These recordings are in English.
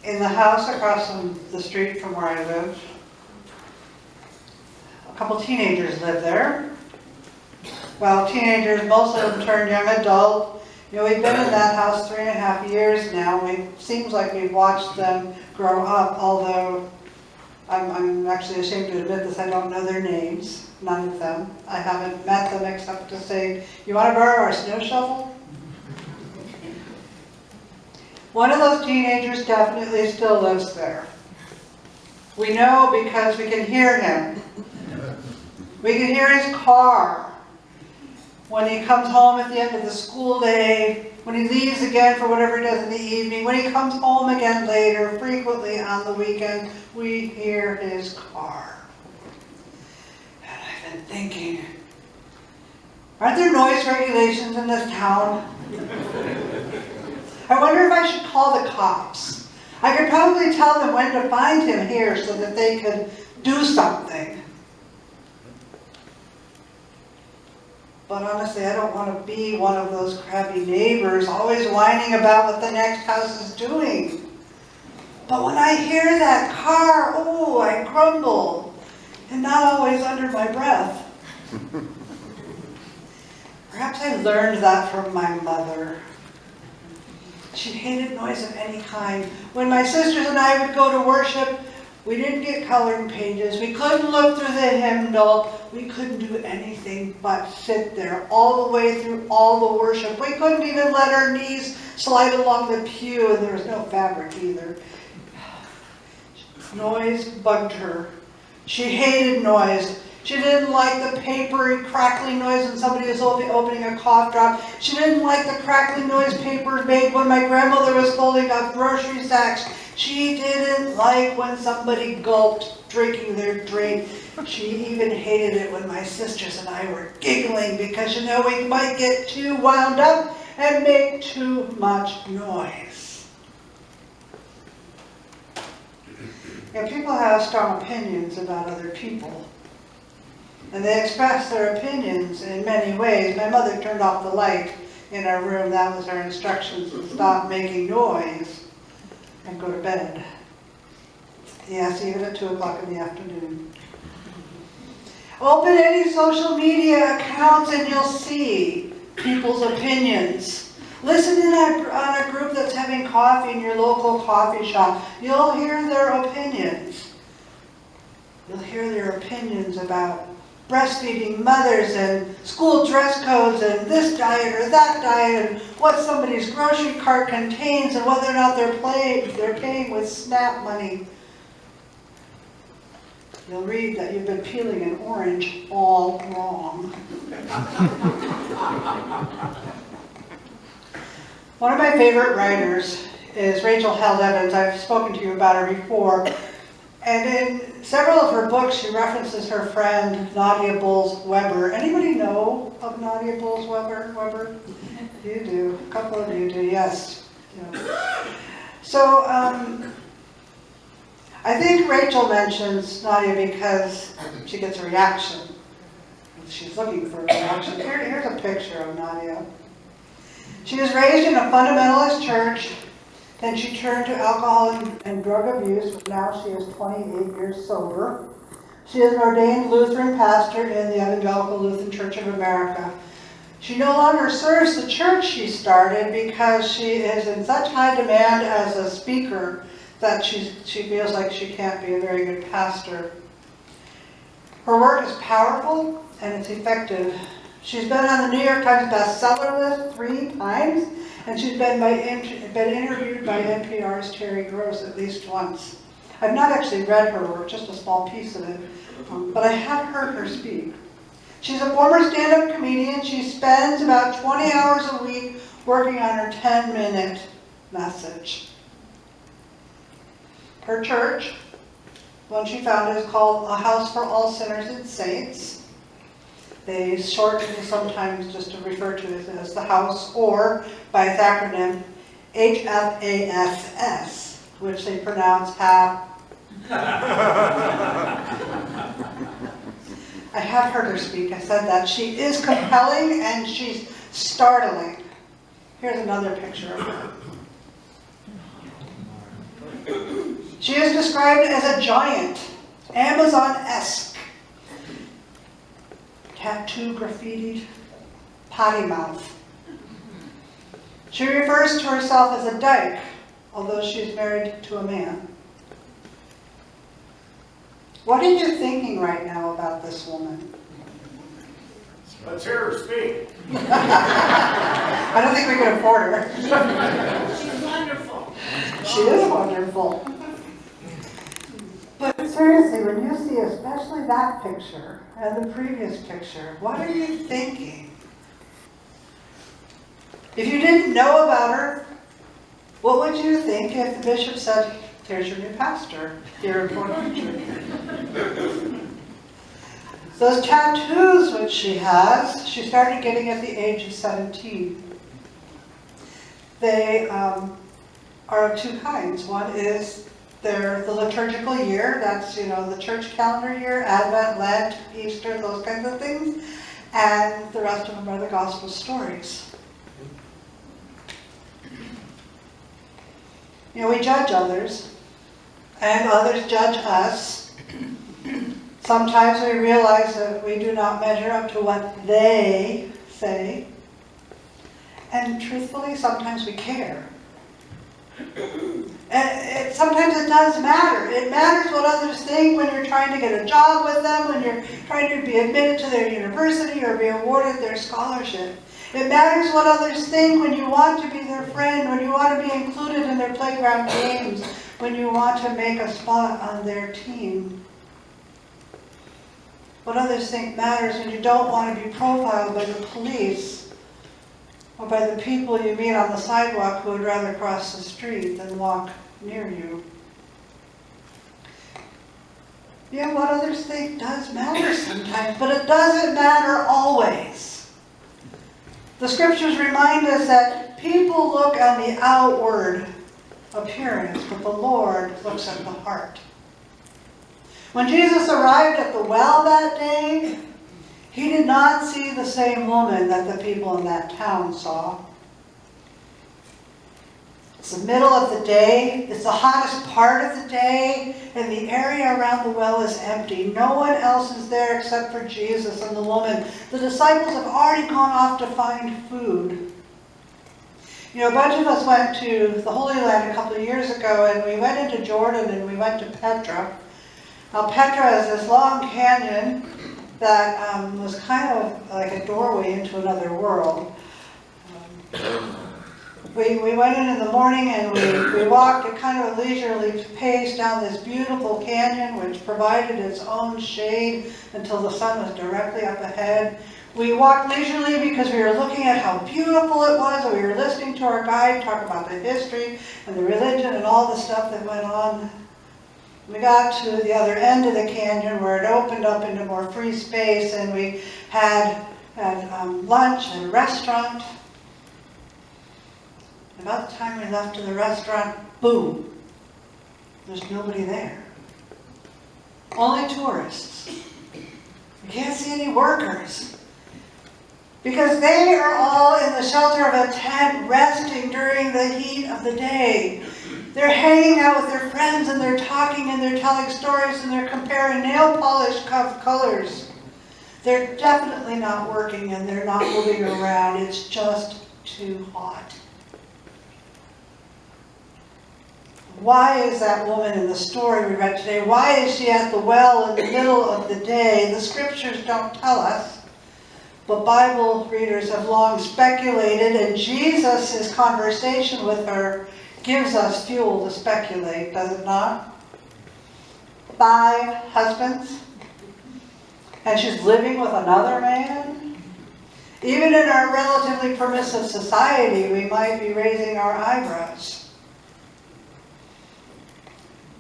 In the house across from the street from where I live, a couple teenagers live there. Well, teenagers, most of them turned young adult. You know, we've been in that house 3.5 years now. It seems like we've watched them grow up, although I'm actually ashamed to admit this, I don't know their names, none of them. I haven't met them except to say, you want to borrow our snow shovel? One of those teenagers definitely still lives there. We know because we can hear him. We can hear his car when he comes home at the end of the school day, when he leaves again for whatever he does in the evening, when he comes home again later, frequently on the weekend, we hear his car. And I've been thinking, aren't there noise regulations in this town? I wonder if I should call the cops. I could probably tell them when to find him here so that they could do something. But honestly, I don't want to be one of those crabby neighbors always whining about what the next house is doing. But when I hear that car, oh, I grumble. And not always under my breath. Perhaps I learned that from my mother. She hated noise of any kind. When my sisters and I would go to worship, we didn't get colored pages. We couldn't look through the hymnal. We couldn't do anything but sit there all the way through all the worship. We couldn't even let our knees slide along the pew, and there was no fabric either. Noise bugged her. She hated noise. She didn't like the papery, crackling noise when somebody was opening a cough drop. She didn't like the crackling noise papers made when my grandmother was folding up grocery sacks. She didn't like when somebody gulped, drinking their drink. She even hated it when my sisters and I were giggling because, you know, we might get too wound up and make too much noise. And people have strong opinions about other people. And they express their opinions in many ways. My mother turned off the light in our room. That was her instructions to stop making noise and go to bed. Yes, even at 2 o'clock in the afternoon. Open any social media accounts and you'll see people's opinions. Listen in on a group that's having coffee in your local coffee shop. You'll hear their opinions. You'll hear their opinions about breastfeeding mothers and school dress codes and this diet or that diet and what somebody's grocery cart contains and whether or not they're paying with SNAP money. You'll read that you've been peeling an orange all wrong. One of my favorite writers is Rachel Held Evans. I've spoken to you about her before. And in several of her books, she references her friend Nadia Bolz-Weber. Anybody know of Nadia Bolz-Weber? You do. A couple of you do, yes. Yeah. So, I think Rachel mentions Nadia because she gets a reaction. She's looking for a reaction. Here's a picture of Nadia. She was raised in a fundamentalist church. Then she turned to alcohol and drug abuse. Now she is 28 years sober. She is an ordained Lutheran pastor in the Evangelical Lutheran Church of America. She no longer serves the church she started because she is in such high demand as a speaker that she feels like she can't be a very good pastor. Her work is powerful and it's effective. She's been on the New York Times bestseller list 3 times, and she's been interviewed by NPR's Terry Gross at least once. I've not actually read her work, just a small piece of it, but I have heard her speak. She's a former stand-up comedian. She spends about 20 hours a week working on her 10-minute message. Her church, one she founded, is called A House for All Sinners and Saints. They shorten sometimes just to refer to it as the House, or by its acronym, HFASS, which they pronounce HAP. I have heard her speak. I said that. She is compelling and she's startling. Here's another picture of her. She is described as a giant, Amazon-esque, tattoo graffitied, potty mouth. She refers to herself as a dyke, although she is married to a man. What are you thinking right now about this woman? Let's hear her speak. I don't think we can afford her. She's wonderful. She is wonderful. But seriously, when you see especially that picture and the previous picture, what are you thinking? If you didn't know about her, what would you think if the bishop said, "Here's your new pastor, here in Fort Country"? Those tattoos which she has, she started getting at the age of 17. They are of two kinds. One is the liturgical year, that's, the church calendar year, Advent, Lent, Easter, those kinds of things. And the rest of them are the gospel stories. We judge others, and others judge us. Sometimes we realize that we do not measure up to what they say. And truthfully, sometimes we care. And sometimes it does matter. It matters what others think when you're trying to get a job with them, when you're trying to be admitted to their university or be awarded their scholarship. It matters what others think when you want to be their friend, when you want to be included in their playground games, when you want to make a spot on their team. What others think matters when you don't want to be profiled by the police or by the people you meet on the sidewalk who would rather cross the street than walk near you. Yeah, what others think does matter sometimes, but it doesn't matter always. The scriptures remind us that people look on the outward appearance, but the Lord looks at the heart. When Jesus arrived at the well that day, he did not see the same woman that the people in that town saw. It's the middle of the day, it's the hottest part of the day, and the area around the well is empty. No one else is there except for Jesus and the woman. The disciples have already gone off to find food. A bunch of us went to the Holy Land a couple of years ago, and we went into Jordan and we went to Petra. Now Petra is this long canyon that was kind of like a doorway into another world. We went in the morning and we walked at kind of a leisurely pace down this beautiful canyon which provided its own shade until the sun was directly up ahead. We walked leisurely because we were looking at how beautiful it was, and we were listening to our guide talk about the history and the religion and all the stuff that went on. We got to the other end of the canyon where it opened up into more free space, and we had lunch at a restaurant. About the time we left to the restaurant, boom, there's nobody there. Only tourists. We can't see any workers. Because they are all in the shelter of a tent resting during the heat of the day. They're hanging out with their friends and they're talking and they're telling stories and they're comparing nail polish colors. They're definitely not working and they're not moving around. It's just too hot. Why is that woman in the story we read today? Why is she at the well in the middle of the day? The scriptures don't tell us, but Bible readers have long speculated, and Jesus' conversation with her gives us fuel to speculate, does it not? 5 husbands, and she's living with another man? Even in our relatively permissive society, we might be raising our eyebrows.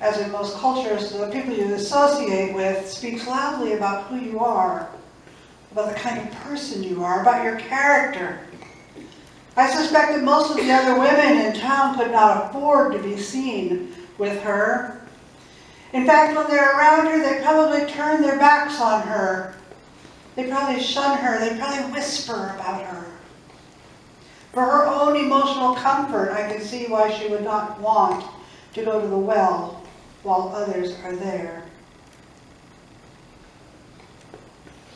As in most cultures, the people you associate with speaks loudly about who you are, about the kind of person you are, about your character. I suspect that most of the other women in town could not afford to be seen with her. In fact, when they're around her, they probably turn their backs on her. They probably shun her. They probably whisper about her. For her own emotional comfort, I can see why she would not want to go to the well while others are there.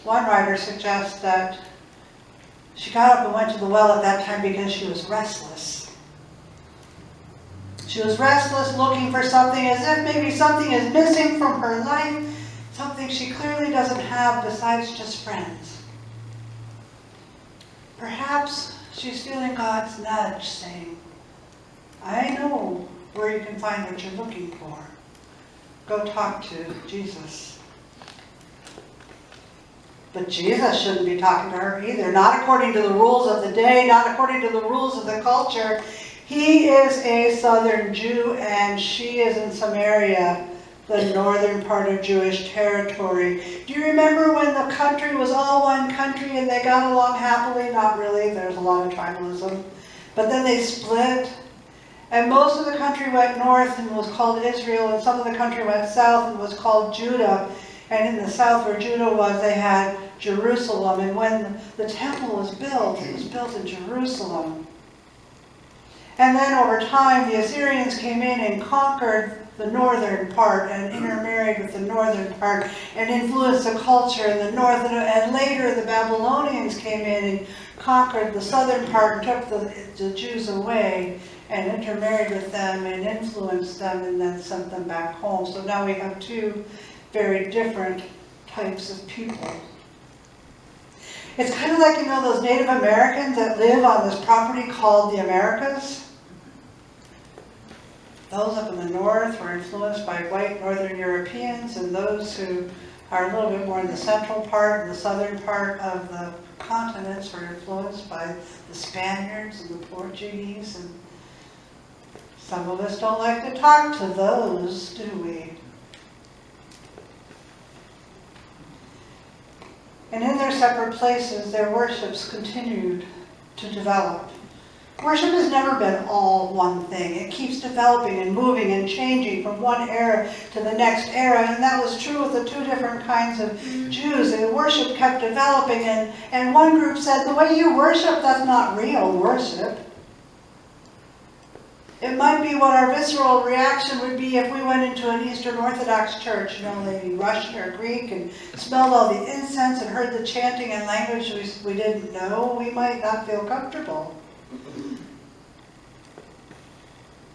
One writer suggests that she got up and went to the well at that time because she was restless. She was restless, looking for something, as if maybe something is missing from her life, something she clearly doesn't have besides just friends. Perhaps she's feeling God's nudge saying, I know where you can find what you're looking for. Go talk to Jesus. But Jesus shouldn't be talking to her either, not according to the rules of the day, not according to the rules of the culture. He is a southern Jew and she is in Samaria, the northern part of Jewish territory. Do you remember when the country was all one country and they got along happily? Not really, there's a lot of tribalism. But then they split. And most of the country went north and was called Israel, and some of the country went south and was called Judah. And in the south where Judah was, they had Jerusalem. And when the temple was built, it was built in Jerusalem. And then over time, the Assyrians came in and conquered the northern part and intermarried with the northern part and influenced the culture in the north. And later, the Babylonians came in and conquered the southern part and took the Jews away and intermarried with them and influenced them and then sent them back home. So now we have two very different types of people. It's kind of like, you know, those Native Americans that live on this property called the Americas. Those up in the north were influenced by white northern Europeans, and those who are a little bit more in the central part and the southern part of the continents were influenced by the Spaniards and the Portuguese. And some of us don't like to talk to those, do we? And in their separate places, their worships continued to develop. Worship has never been all one thing. It keeps developing and moving and changing from one era to the next era. And that was true with the two different kinds of Jews. The worship kept developing, and one group said, the way you worship, that's not real worship. It might be what our visceral reaction would be if we went into an Eastern Orthodox church, you know, maybe Russian or Greek, and smelled all the incense and heard the chanting in language we didn't know. We might not feel comfortable.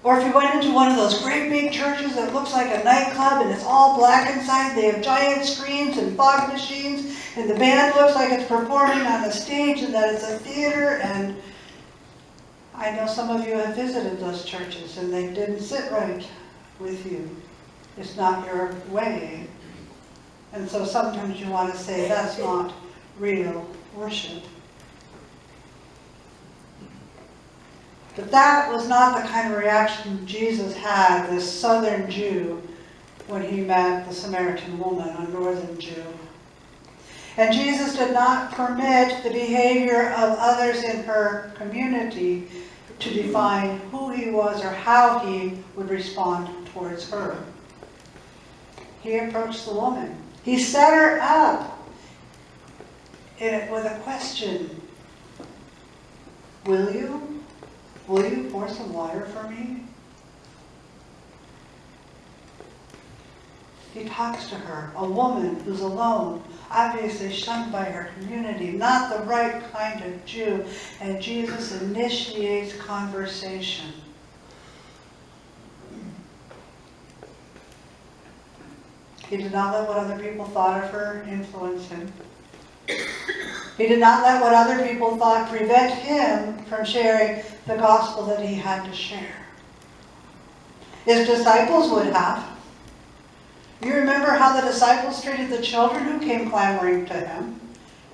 Or if you went into one of those great big churches that looks like a nightclub and it's all black inside, they have giant screens and fog machines, and the band looks like it's performing on a stage and that it's a theater. And I know some of you have visited those churches and they didn't sit right with you. It's not your way. And so sometimes you want to say, that's not real worship. But that was not the kind of reaction Jesus had, this southern Jew, when he met the Samaritan woman, a northern Jew. And Jesus did not permit the behavior of others in her community to define who he was or how he would respond towards her. He approached the woman. He set her up with a question. Will you pour some water for me? He talks to her, a woman who's alone, obviously shunned by her community, not the right kind of Jew, and Jesus initiates conversation. He did not let what other people thought of her influence him. He did not let what other people thought prevent him from sharing the gospel that he had to share. His disciples would have. You remember how the disciples treated the children who came clamoring to him?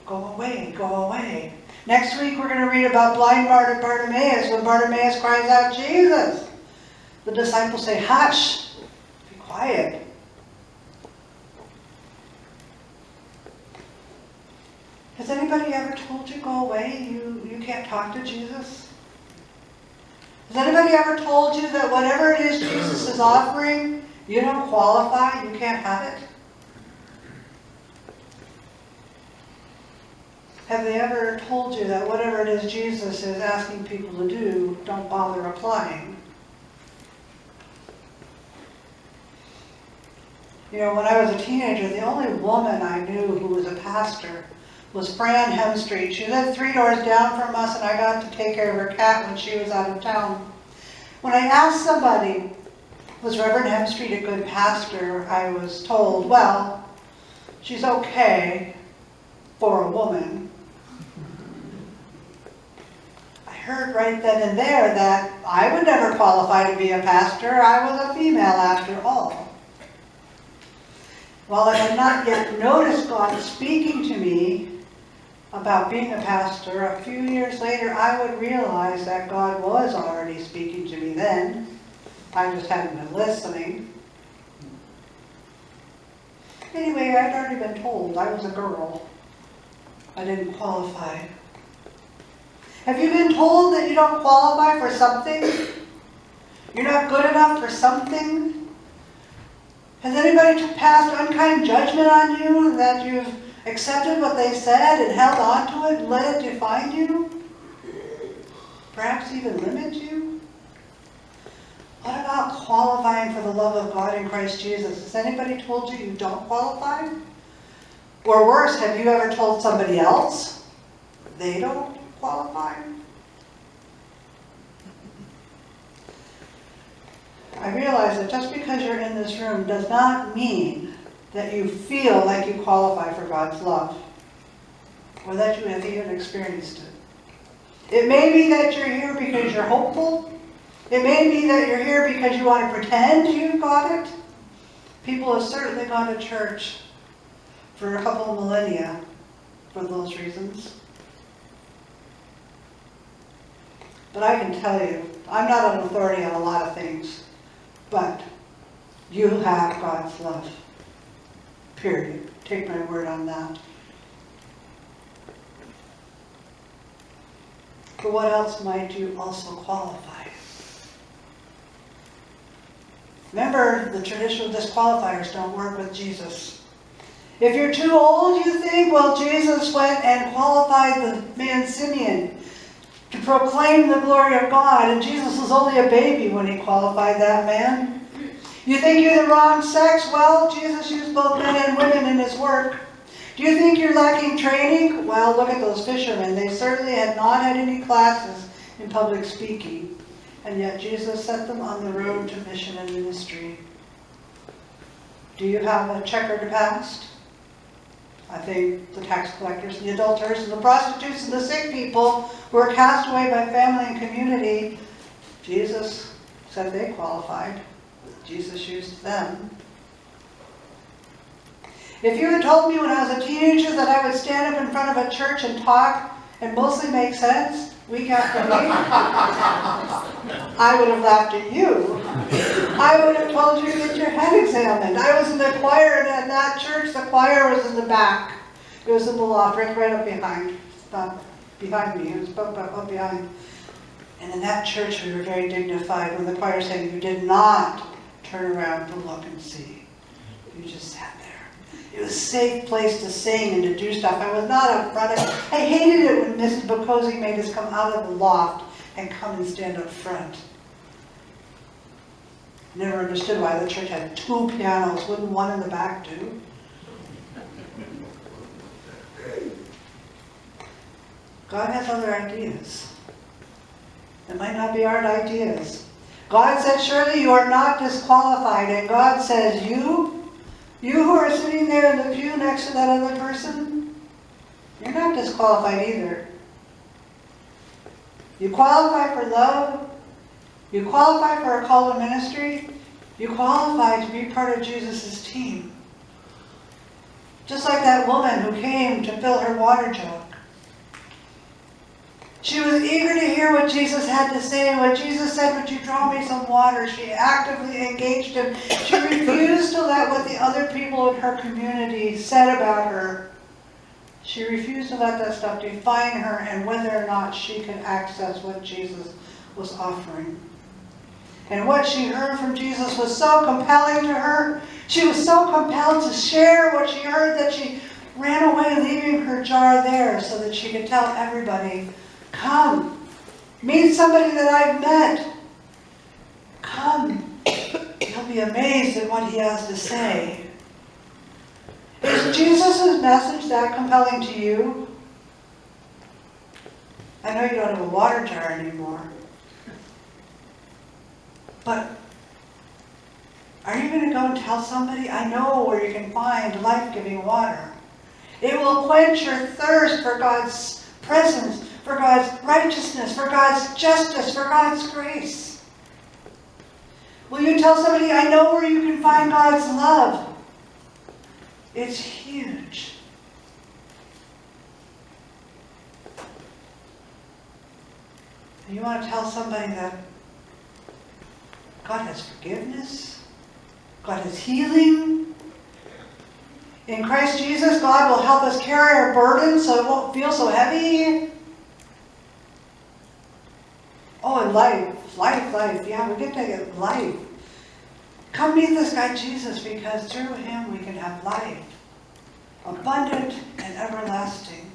Go away, go away. Next week we're going to read about blind Bartimaeus when Bartimaeus cries out, Jesus. The disciples say, hush, be quiet. Has anybody ever told you, go away, you can't talk to Jesus? Has anybody ever told you that whatever it is Jesus is offering, you don't qualify, you can't have it? Have they ever told you that whatever it is Jesus is asking people to do, don't bother applying? You know, when I was a teenager, the only woman I knew who was a pastor was Fran Hemstreet. She lived 3 doors down from us, and I got to take care of her cat when she was out of town. When I asked somebody, was Reverend Hemstreet a good pastor, I was told, well, she's okay for a woman. I heard right then and there that I would never qualify to be a pastor. I was a female after all. While I had not yet noticed God speaking to me about being a pastor, a few years later I would realize that God was already speaking to me then. I just hadn't been listening. Anyway, I'd already been told I was a girl. I didn't qualify. Have you been told that you don't qualify for something? You're not good enough for something? Has anybody passed unkind judgment on you, that you've accepted what they said and held on to it and let it define you? Perhaps even limit you? What about qualifying for the love of God in Christ Jesus? Has anybody told you you don't qualify? Or worse, have you ever told somebody else they don't qualify? I realize that just because you're in this room does not mean that you feel like you qualify for God's love, or that you have even experienced it. It may be that you're here because you're hopeful. It may be that you're here because you want to pretend you got it. People have certainly gone to church for a couple of millennia for those reasons. But I can tell you, I'm not an authority on a lot of things, but you have God's love. Period. Take my word on that. For what else might you also qualify? Remember, the traditional disqualifiers don't work with Jesus. If you're too old, you think, well, Jesus went and qualified the man Simeon to proclaim the glory of God, and Jesus was only a baby when he qualified that man. You think you're the wrong sex? Well, Jesus used both men and women in his work. Do you think you're lacking training? Well, look at those fishermen. They certainly had not had any classes in public speaking. And yet Jesus set them on the road to mission and ministry. Do you have a checkered past? I think the tax collectors and the adulterers and the prostitutes and the sick people who were cast away by family and community, Jesus said they qualified. Jesus used them. If you had told me when I was a teenager that I would stand up in front of a church and talk and mostly make sense week after week, I would have laughed at you. I would have told you to get your head examined. I was in the choir, and at that church, the choir was in the back. It was in the loft, right up behind. Not behind me, it was up behind. And in that church, we were very dignified when the choir sang, you did not turn around to look and see. You just sat there. It was a safe place to sing and to do stuff. I was not up front. I hated it when Mrs. Bokosi made us come out of the loft and come and stand up front. Never understood why the church had 2 pianos. Wouldn't one in the back do? God has other ideas. It might not be our ideas. God said, surely you are not disqualified. And God says, you who are sitting there in the pew next to that other person, you're not disqualified either. You qualify for love. You qualify for a call to ministry. You qualify to be part of Jesus' team. Just like that woman who came to fill her water jug. She was eager to hear what Jesus had to say. When Jesus said, would you draw me some water? She actively engaged him. She refused to let what the other people in her community said about her. She refused to let that stuff define her and whether or not she could access what Jesus was offering. And what she heard from Jesus was so compelling to her. She was so compelled to share what she heard that she ran away, leaving her jar there so that she could tell everybody, come, meet somebody that I've met. Come, you'll be amazed at what he has to say. Is Jesus' message that compelling to you? I know you don't have a water jar anymore. But are you going to go and tell somebody, I know where you can find life-giving water? It will quench your thirst for God's presence, for God's righteousness, for God's justice, for God's grace. Will you tell somebody, I know where you can find God's love? It's huge. You want to tell somebody that God has forgiveness, God has healing. In Christ Jesus, God will help us carry our burdens so it won't feel so heavy. Oh, and life. Yeah, we get to get life. Come meet this guy Jesus, because through him we can have life. Abundant and everlasting.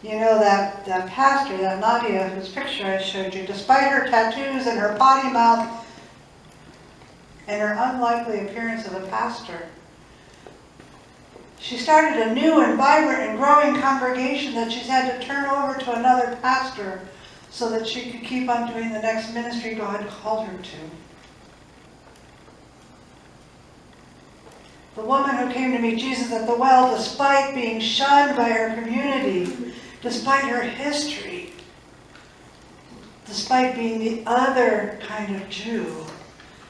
You know that pastor, that Nadia, whose picture I showed you, despite her tattoos and her potty mouth and her unlikely appearance of a pastor, she started a new and vibrant and growing congregation that she's had to turn over to another pastor so that she could keep on doing the next ministry God called her to. The woman who came to meet Jesus at the well, despite being shunned by her community, despite her history, despite being the other kind of Jew,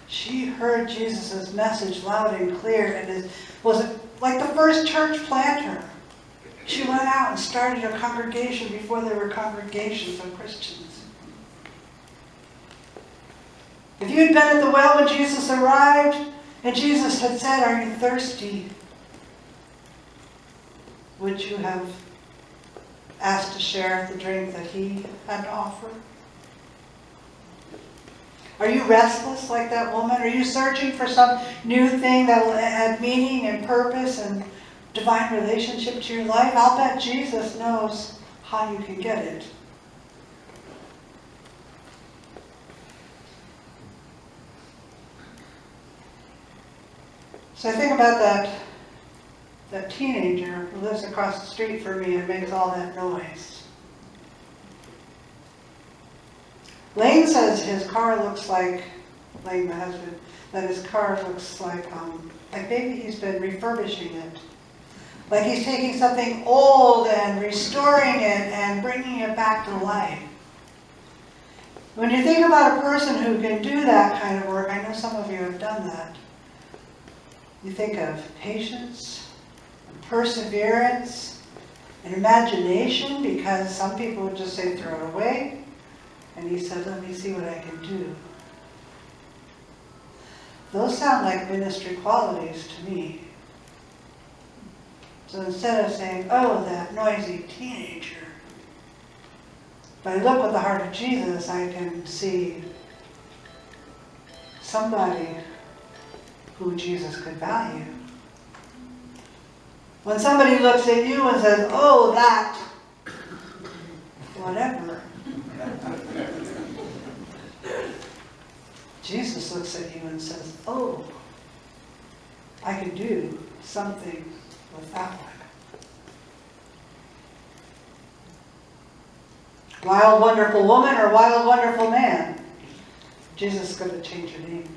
she heard Jesus' message loud and clear and was like the first church planter. She went out and started a congregation before there were congregations of Christians. If you had been at the well when Jesus arrived and Jesus had said, "Are you thirsty?" would you have asked to share the drink that he had to offer? Are you restless like that woman? Are you searching for some new thing that will add meaning and purpose and divine relationship to your life? I'll bet Jesus knows how you can get it. So I think about that teenager who lives across the street from me and makes all that noise. Lane says his car looks like, Lane, my husband, that his car looks like maybe he's been refurbishing it. Like he's taking something old and restoring it and bringing it back to life. When you think about a person who can do that kind of work, I know some of you have done that. You think of patience, and perseverance, and imagination, because some people would just say throw it away. And he said, let me see what I can do. Those sound like ministry qualities to me. So instead of saying, oh, that noisy teenager, if I look with the heart of Jesus, I can see somebody who Jesus could value. When somebody looks at you and says, oh, that, whatever, Jesus looks at you and says, oh, I can do something with that one. Wild, wonderful woman or wild, wonderful man? Jesus is going to change your name.